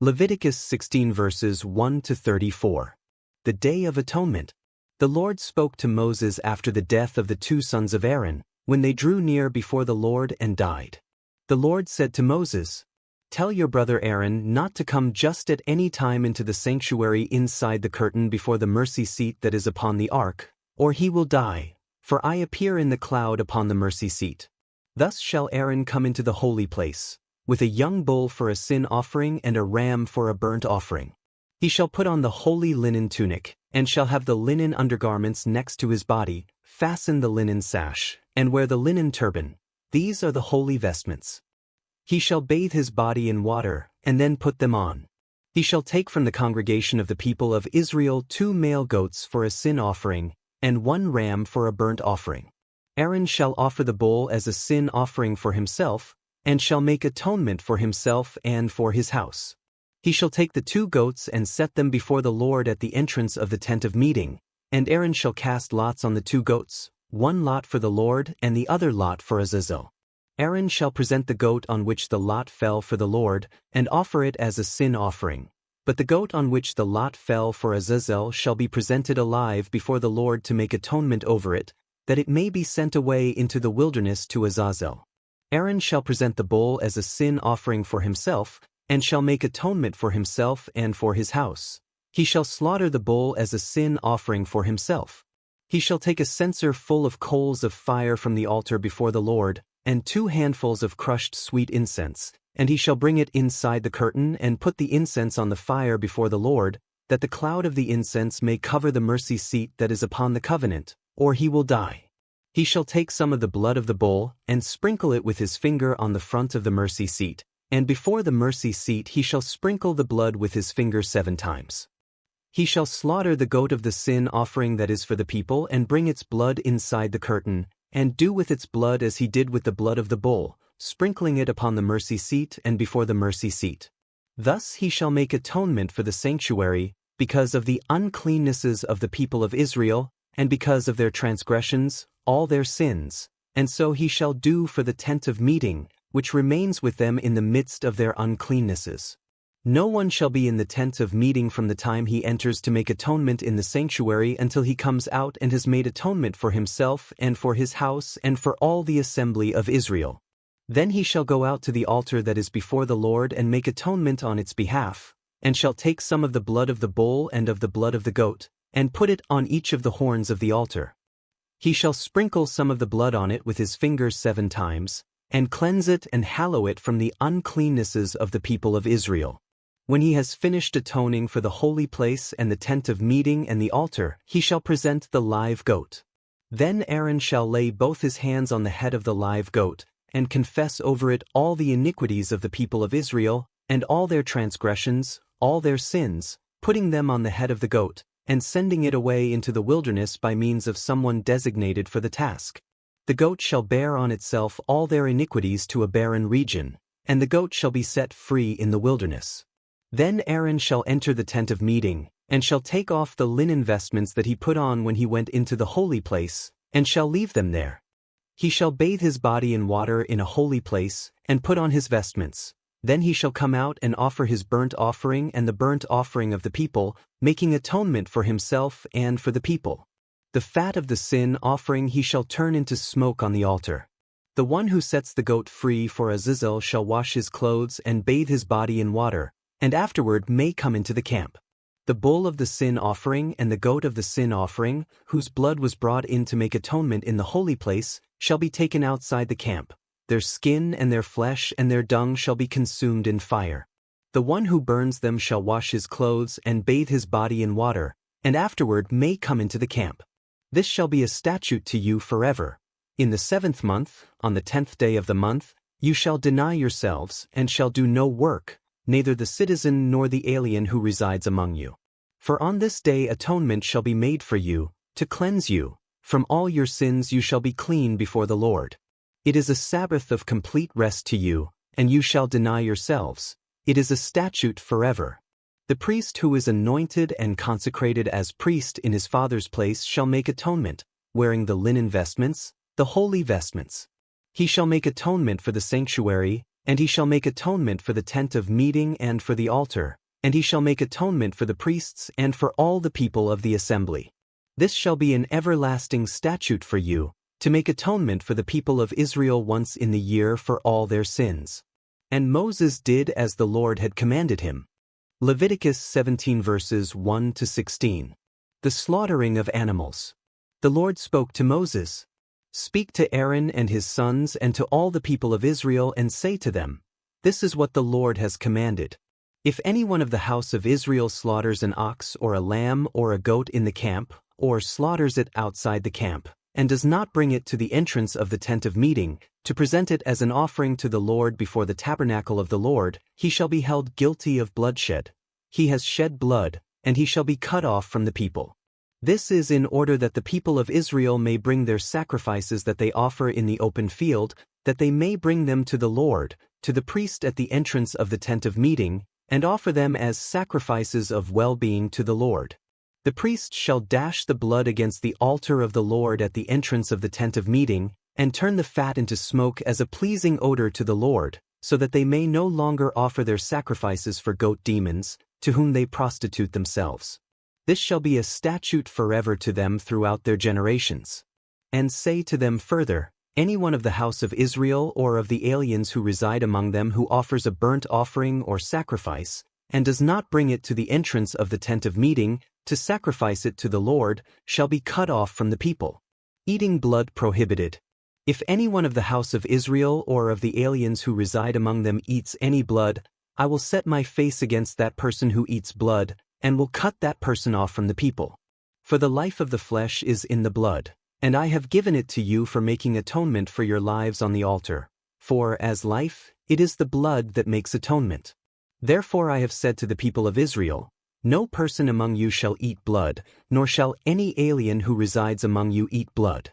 Leviticus 16 verses 1 to 34. The Day of Atonement. The Lord spoke to Moses after the death of the two sons of Aaron, when they drew near before the Lord and died. The Lord said to Moses, "Tell your brother Aaron not to come just at any time into the sanctuary inside the curtain before the mercy seat that is upon the ark, or he will die, for I appear in the cloud upon the mercy seat. Thus shall Aaron come into the holy place, with a young bull for a sin offering and a ram for a burnt offering. He shall put on the holy linen tunic, and shall have the linen undergarments next to his body, fasten the linen sash, and wear the linen turban. These are the holy vestments. He shall bathe his body in water, and then put them on. He shall take from the congregation of the people of Israel 2 male goats for a sin offering, and 1 ram for a burnt offering. Aaron shall offer the bull as a sin offering for himself, and shall make atonement for himself and for his house. He shall take the 2 goats and set them before the Lord at the entrance of the tent of meeting, and Aaron shall cast lots on the 2 goats, 1 lot for the Lord and the other lot for Azazel. Aaron shall present the goat on which the lot fell for the Lord, and offer it as a sin offering. But the goat on which the lot fell for Azazel shall be presented alive before the Lord to make atonement over it, that it may be sent away into the wilderness to Azazel. Aaron shall present the bull as a sin offering for himself, and shall make atonement for himself and for his house. He shall slaughter the bull as a sin offering for himself. He shall take a censer full of coals of fire from the altar before the Lord, and 2 handfuls of crushed sweet incense, and he shall bring it inside the curtain and put the incense on the fire before the Lord, that the cloud of the incense may cover the mercy seat that is upon the covenant, or he will die. He shall take some of the blood of the bull, and sprinkle it with his finger on the front of the mercy seat, and before the mercy seat he shall sprinkle the blood with his finger 7 times. He shall slaughter the goat of the sin offering that is for the people, and bring its blood inside the curtain, and do with its blood as he did with the blood of the bull, sprinkling it upon the mercy seat and before the mercy seat. Thus he shall make atonement for the sanctuary, because of the uncleannesses of the people of Israel, and because of their transgressions, all their sins, and so he shall do for the tent of meeting, which remains with them in the midst of their uncleannesses. No one shall be in the tent of meeting from the time he enters to make atonement in the sanctuary until he comes out and has made atonement for himself and for his house and for all the assembly of Israel. Then he shall go out to the altar that is before the Lord and make atonement on its behalf, and shall take some of the blood of the bull and of the blood of the goat, and put it on each of the horns of the altar. He shall sprinkle some of the blood on it with his finger 7 times, and cleanse it and hallow it from the uncleannesses of the people of Israel. When he has finished atoning for the holy place and the tent of meeting and the altar, he shall present the live goat. Then Aaron shall lay both his hands on the head of the live goat, and confess over it all the iniquities of the people of Israel, and all their transgressions, all their sins, putting them on the head of the goat, and sending it away into the wilderness by means of someone designated for the task. The goat shall bear on itself all their iniquities to a barren region, and the goat shall be set free in the wilderness. Then Aaron shall enter the tent of meeting, and shall take off the linen vestments that he put on when he went into the holy place, and shall leave them there. He shall bathe his body in water in a holy place, and put on his vestments. Then he shall come out and offer his burnt offering and the burnt offering of the people, making atonement for himself and for the people. The fat of the sin offering he shall turn into smoke on the altar. The one who sets the goat free for Azazel shall wash his clothes and bathe his body in water, and afterward may come into the camp. The bull of the sin offering and the goat of the sin offering, whose blood was brought in to make atonement in the holy place, shall be taken outside the camp. Their skin and their flesh and their dung shall be consumed in fire. The one who burns them shall wash his clothes and bathe his body in water, and afterward may come into the camp. This shall be a statute to you forever. In the 7th month, on the 10th day of the month, you shall deny yourselves, and shall do no work, neither the citizen nor the alien who resides among you. For on this day atonement shall be made for you, to cleanse you. From all your sins you shall be clean before the Lord. It is a Sabbath of complete rest to you, and you shall deny yourselves. It is a statute forever. The priest who is anointed and consecrated as priest in his father's place shall make atonement, wearing the linen vestments, the holy vestments. He shall make atonement for the sanctuary, And he shall make atonement for the tent of meeting and for the altar, and he shall make atonement for the priests and for all the people of the assembly. This shall be an everlasting statute for you, to make atonement for the people of Israel once in the year for all their sins. And Moses did as the Lord had commanded him. Leviticus 17 verses 1 to 16. The slaughtering of animals. The Lord spoke to Moses. Speak to Aaron and his sons and to all the people of Israel and say to them, This is what the Lord has commanded. If any one of the house of Israel slaughters an ox or a lamb or a goat in the camp, or slaughters it outside the camp, and does not bring it to the entrance of the tent of meeting, to present it as an offering to the Lord before the tabernacle of the Lord, he shall be held guilty of bloodshed. He has shed blood, and he shall be cut off from the people. This is in order that the people of Israel may bring their sacrifices that they offer in the open field, that they may bring them to the Lord, to the priest at the entrance of the tent of meeting, and offer them as sacrifices of well-being to the Lord. The priest shall dash the blood against the altar of the Lord at the entrance of the tent of meeting, and turn the fat into smoke as a pleasing odor to the Lord, so that they may no longer offer their sacrifices for goat demons, to whom they prostitute themselves. This shall be a statute forever to them throughout their generations. And say to them further, Any one of the house of Israel or of the aliens who reside among them who offers a burnt offering or sacrifice, and does not bring it to the entrance of the tent of meeting, to sacrifice it to the Lord, shall be cut off from the people. Eating blood prohibited. If any one of the house of Israel or of the aliens who reside among them eats any blood, I will set my face against that person who eats blood, and will cut that person off from the people. For the life of the flesh is in the blood, and I have given it to you for making atonement for your lives on the altar. For, as life, it is the blood that makes atonement. Therefore I have said to the people of Israel, No person among you shall eat blood, nor shall any alien who resides among you eat blood.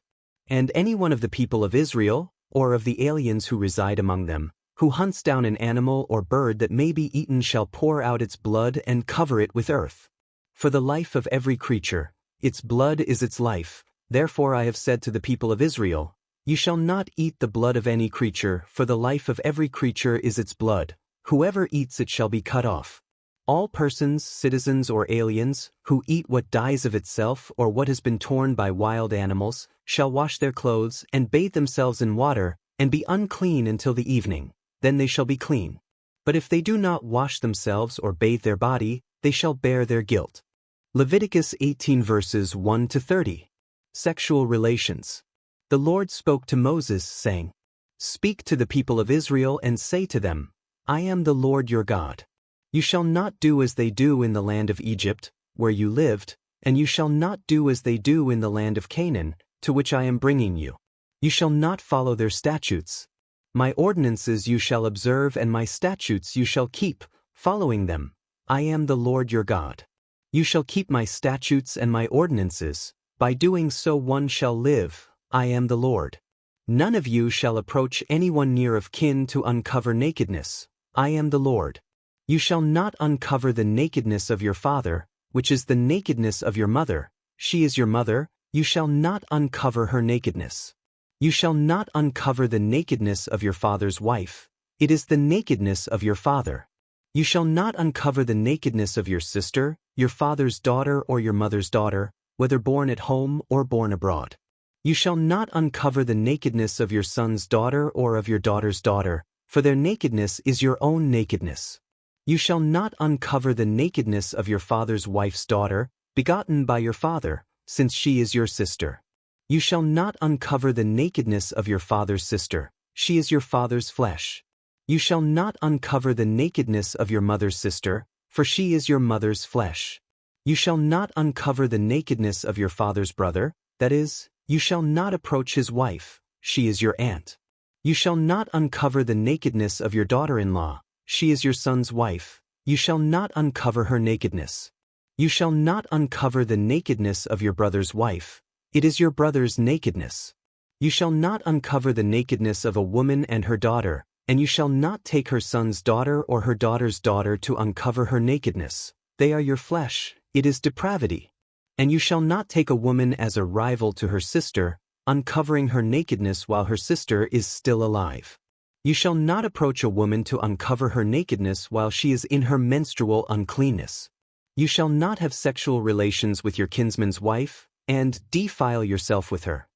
And any one of the people of Israel, or of the aliens who reside among them, who hunts down an animal or bird that may be eaten shall pour out its blood and cover it with earth. For the life of every creature, its blood is its life. Therefore I have said to the people of Israel, You shall not eat the blood of any creature, for the life of every creature is its blood. Whoever eats it shall be cut off. All persons, citizens or aliens, who eat what dies of itself or what has been torn by wild animals, shall wash their clothes and bathe themselves in water, and be unclean until the evening. Then they shall be clean. But if they do not wash themselves or bathe their body, they shall bear their guilt. Leviticus 18 verses 1 to 30. Sexual relations. The Lord spoke to Moses, saying, Speak to the people of Israel and say to them, I am the Lord your God. You shall not do as they do in the land of Egypt, where you lived, and you shall not do as they do in the land of Canaan, to which I am bringing you. You shall not follow their statutes. My ordinances you shall observe, and my statutes you shall keep, following them. I am the Lord your God. You shall keep my statutes and my ordinances. By doing so one shall live. I am the Lord. None of you shall approach anyone near of kin to uncover nakedness. I am the Lord. You shall not uncover the nakedness of your father, which is the nakedness of your mother. She is your mother. You shall not uncover her nakedness. You shall not uncover the nakedness of your father's wife. It is the nakedness of your father. You shall not uncover the nakedness of your sister, your father's daughter or your mother's daughter, whether born at home or born abroad. You shall not uncover the nakedness of your son's daughter or of your daughter's daughter, for their nakedness is your own nakedness. You shall not uncover the nakedness of your father's wife's daughter, begotten by your father, since she is your sister. You shall not uncover the nakedness of your father's sister, she is your father's flesh. You shall not uncover the nakedness of your mother's sister, for she is your mother's flesh. You shall not uncover the nakedness of your father's brother, that is, you shall not approach his wife, she is your aunt. You shall not uncover the nakedness of your daughter-in-law, she is your son's wife. You shall not uncover her nakedness. You shall not uncover the nakedness of your brother's wife. It is your brother's nakedness. You shall not uncover the nakedness of a woman and her daughter, and you shall not take her son's daughter or her daughter's daughter to uncover her nakedness. They are your flesh, it is depravity. And you shall not take a woman as a rival to her sister, uncovering her nakedness while her sister is still alive. You shall not approach a woman to uncover her nakedness while she is in her menstrual uncleanness. You shall not have sexual relations with your kinsman's wife, and defile yourself with her.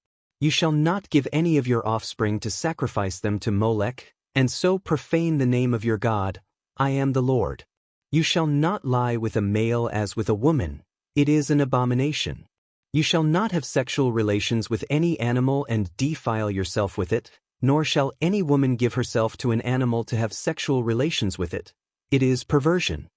You shall not give any of your offspring to sacrifice them to Molech, and so profane the name of your God. I am the Lord. You shall not lie with a male as with a woman. It is an abomination. You shall not have sexual relations with any animal and defile yourself with it, nor shall any woman give herself to an animal to have sexual relations with it. It is perversion.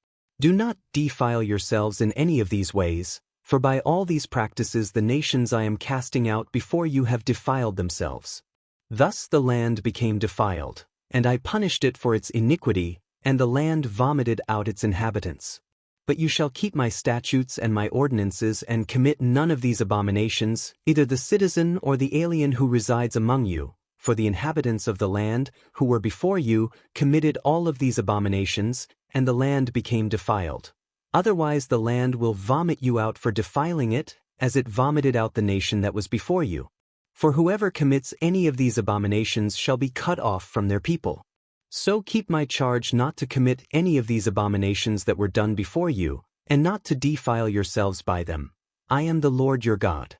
Do not defile yourselves in any of these ways, for by all these practices the nations I am casting out before you have defiled themselves. Thus the land became defiled, and I punished it for its iniquity, and the land vomited out its inhabitants. But you shall keep my statutes and my ordinances and commit none of these abominations, either the citizen or the alien who resides among you, for the inhabitants of the land, who were before you, committed all of these abominations, and the land became defiled. Otherwise the land will vomit you out for defiling it, as it vomited out the nation that was before you. For whoever commits any of these abominations shall be cut off from their people. So keep my charge not to commit any of these abominations that were done before you, and not to defile yourselves by them. I am the Lord your God.